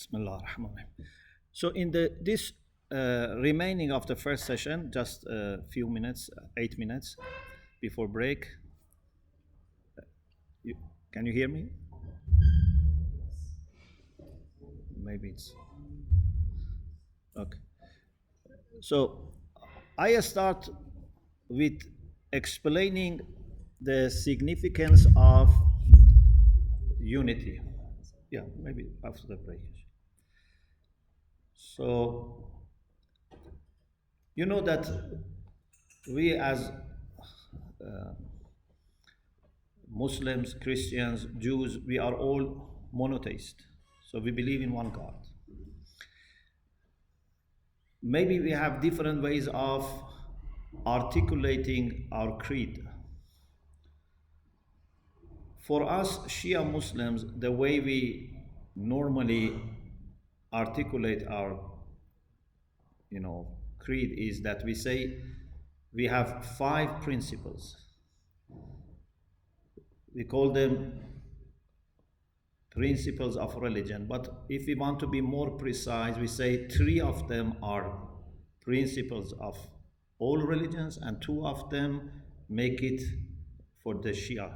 Bismillah ar-Rahman ar-Rahim. So in this remaining of the first session, just a few minutes, 8 minutes before break. Can you hear me? Maybe it's okay. So I start with explaining the significance of unity. Yeah, maybe after the break. So, you know that we as Muslims, Christians, Jews, we are all monotheist. So we believe in one God. Maybe we have different ways of articulating our creed. For us, Shia Muslims, the way we normally articulate our, creed is that we say we have 5 principles. We call them principles of religion, but if we want to be more precise, we say 3 of them are principles of all religions and 2 of them make it for the Shia.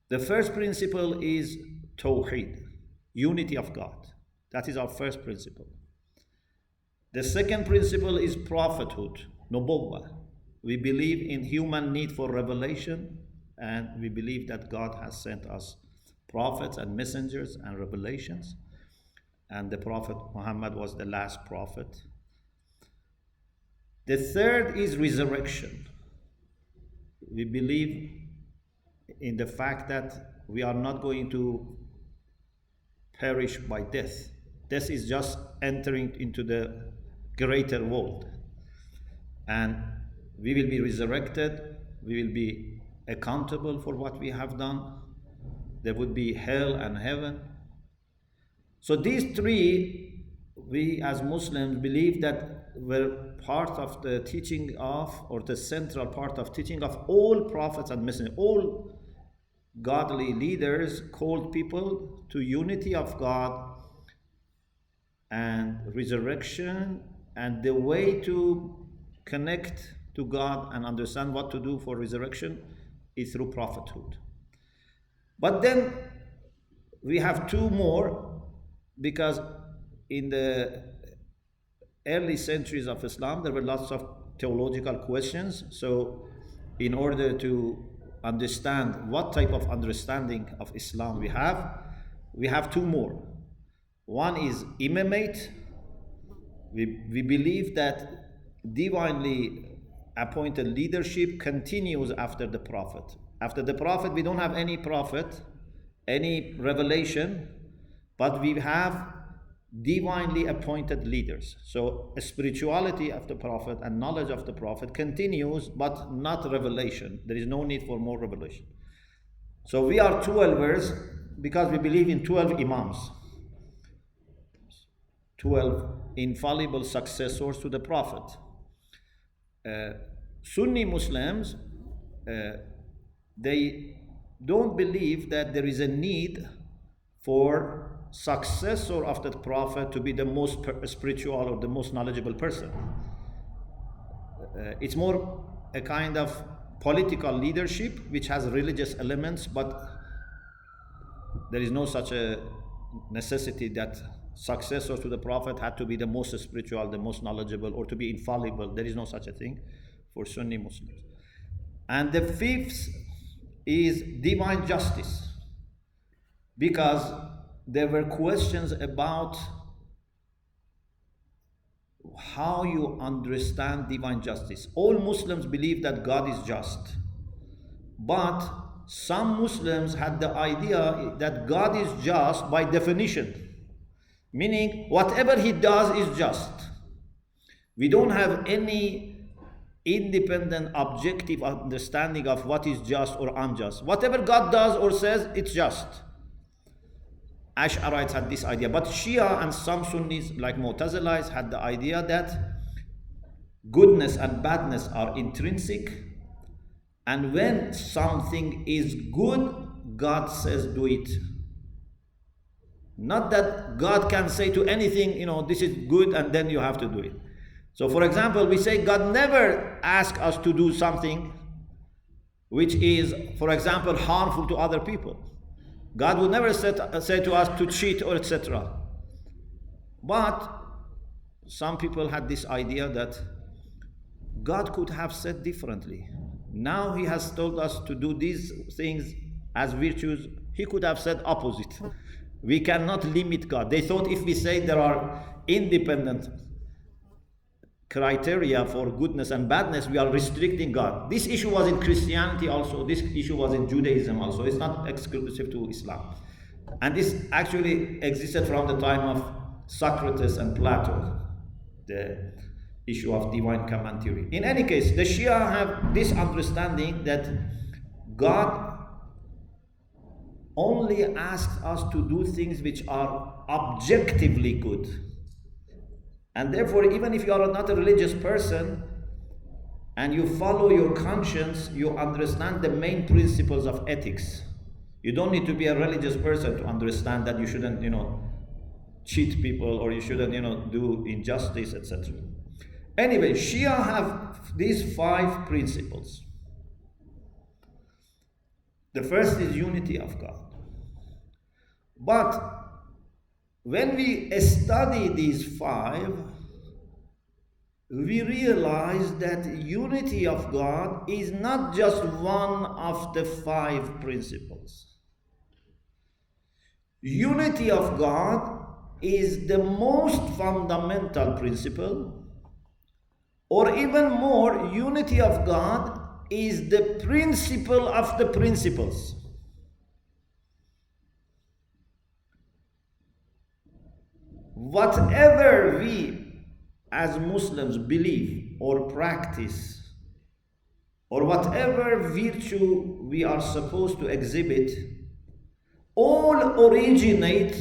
The first principle is Tawheed, unity of God. That is our first principle. The second principle is prophethood, Nubuwwah. We believe in human need for revelation, and we believe that God has sent us prophets and messengers and revelations, and the Prophet Muhammad was the last prophet. The third is resurrection. We believe in the fact that we are not going to perish by death. Death is just entering into the greater world. And we will be resurrected. We will be accountable for what we have done. There would be hell and heaven. So these 3, we as Muslims believe that were part of the teaching of, or the central part of teaching of all prophets and messengers. All godly leaders called people to unity of God and resurrection, and the way to connect to God and understand what to do for resurrection is through prophethood. But then we have 2 more, because in the early centuries of Islam there were lots of theological questions. So in order to understand what type of understanding of Islam we have 2 more. One is imamate. We believe that divinely appointed leadership continues after the Prophet. After the Prophet, we don't have any prophet, any revelation, but we have divinely appointed leaders. So spirituality of the Prophet and knowledge of the Prophet continues, but not revelation. There is no need for more revelation. So we are 12ers because we believe in 12 imams, 12 infallible successors to the Prophet. Sunni Muslims, they don't believe that there is a need for successor of the Prophet to be the most spiritual or the most knowledgeable person. It's more a kind of political leadership which has religious elements, but there is no such a necessity that successor to the Prophet had to be the most spiritual, the most knowledgeable, or to be infallible. There is no such a thing for Sunni Muslims. And the 5th is divine justice, because there were questions about how you understand divine justice. All Muslims believe that God is just, but some Muslims had the idea that God is just by definition, meaning whatever he does is just. We don't have any independent, objective understanding of what is just or unjust. Whatever God does or says, it's just. Ash'arites had this idea, but Shia and some Sunnis like Mu'tazilis had the idea that goodness and badness are intrinsic, and when something is good, God says do it. Not that God can say to anything, this is good and then you have to do it. So for example, we say God never asks us to do something which is, for example, harmful to other people. God will never say to us to cheat or etc. But some people had this idea that God could have said differently. Now He has told us to do these things as virtues. He could have said opposite. We cannot limit God. They thought if we say there are independent criteria for goodness and badness, we are restricting God. This issue was in Christianity also. This issue was in Judaism also. It's not exclusive to Islam. And this actually existed from the time of Socrates and Plato, the issue of divine command theory. In any case, the Shia have this understanding that God only asks us to do things which are objectively good. And therefore, even if you are not a religious person and you follow your conscience, you understand the main principles of ethics. You don't need to be a religious person to understand that you shouldn't, cheat people, or you shouldn't, do injustice, etc. Anyway, Shia have these 5 principles. The first is unity of God. But when we study these 5, we realize that unity of God is not just one of the 5 principles. Unity of God is the most fundamental principle, or even more, unity of God is the principle of the principles. Whatever we as Muslims believe or practice, or whatever virtue we are supposed to exhibit, all originate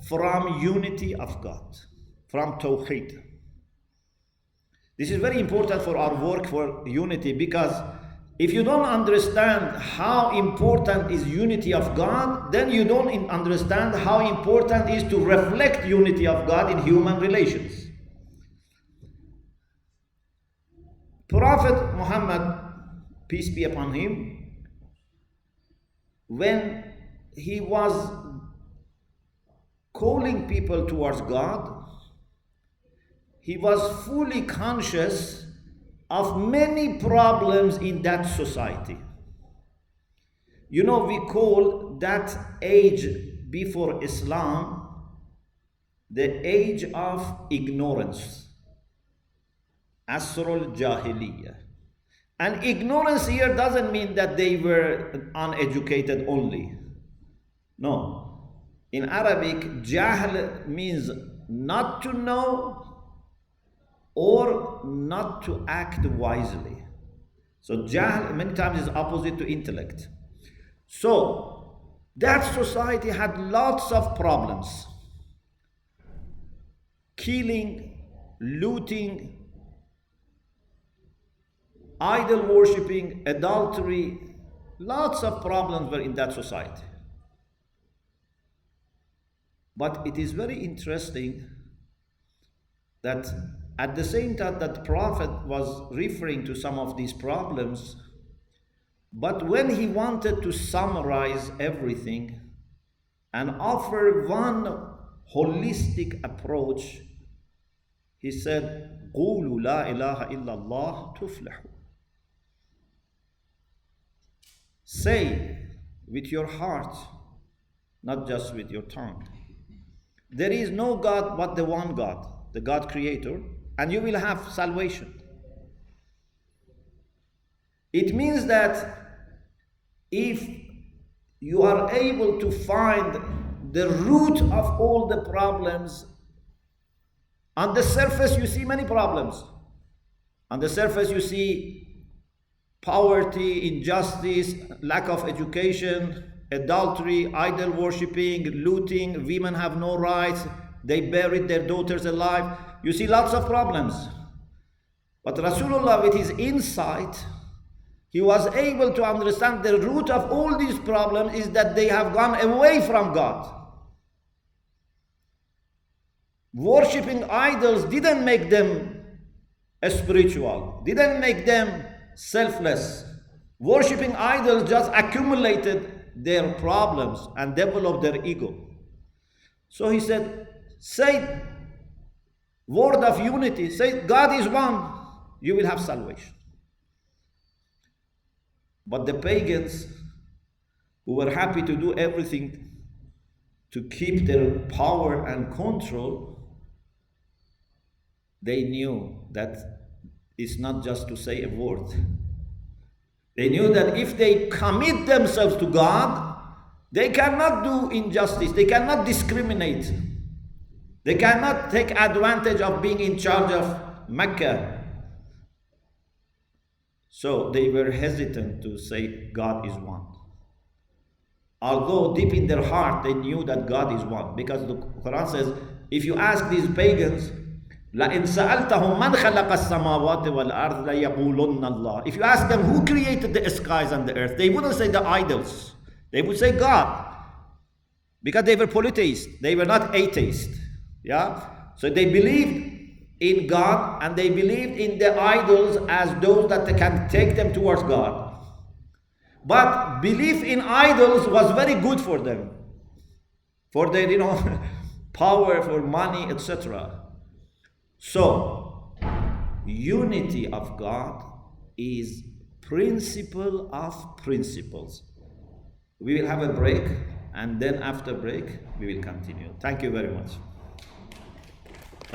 from unity of God, from Tawheed. This is very important for our work for unity, because if you don't understand how important is unity of God, then you don't understand how important it is to reflect unity of God in human relations. Prophet Muhammad, peace be upon him, when he was calling people towards God, he was fully conscious of many problems in that society. We call that age before Islam the age of ignorance, Asrul Jahiliyyah. And ignorance here doesn't mean that they were uneducated only. No. In Arabic, jahl means not to know or not to act wisely. So jahl many times is opposite to intellect. So that society had lots of problems. Killing, looting, idol worshipping, adultery, lots of problems were in that society. But it is very interesting that at the same time that the Prophet was referring to some of these problems, but when he wanted to summarize everything and offer one holistic approach, he said, قُولُوا لَا إِلَهَ إِلَّا اللَّهُ تُفْلِحُوا. Say with your heart, not just with your tongue, there is no God but the one God, the God creator, and you will have salvation. It means that if you are able to find the root of all the problems, on the surface you see many problems. On the surface you see poverty, injustice, lack of education, adultery, idol worshipping, looting, women have no rights, they buried their daughters alive. You see lots of problems. But Rasulullah, with his insight, he was able to understand the root of all these problems is that they have gone away from God. worshipping idols didn't make them spiritual, didn't make them selfless. Worshipping idols just accumulated their problems and developed their ego. So he said, say word of unity, say God is one, you will have salvation. But the pagans, who were happy to do everything to keep their power and control, they knew that it's not just to say a word. They knew that if they commit themselves to God, they cannot do injustice, they cannot discriminate, they cannot take advantage of being in charge of Mecca. So they were hesitant to say God is one. Although deep in their heart they knew that God is one, because the Quran says, if you ask these pagans, لَإِن سَأَلْتَهُمْ مَنْ خَلَقَ السَّمَاوَاتِ وَالْأَرْضِ لَيَقُولُنَّ اللَّهِ. If you ask them who created the skies and the earth, they wouldn't say the idols. They would say God. Because they were polytheists. They were not atheists. Yeah? So they believed in God and they believed in the idols as those that can take them towards God. But belief in idols was very good for them. For their, power, for money, etc. So, unity of God is principle of principles. We will have a break, and then after break, we will continue. Thank you very much.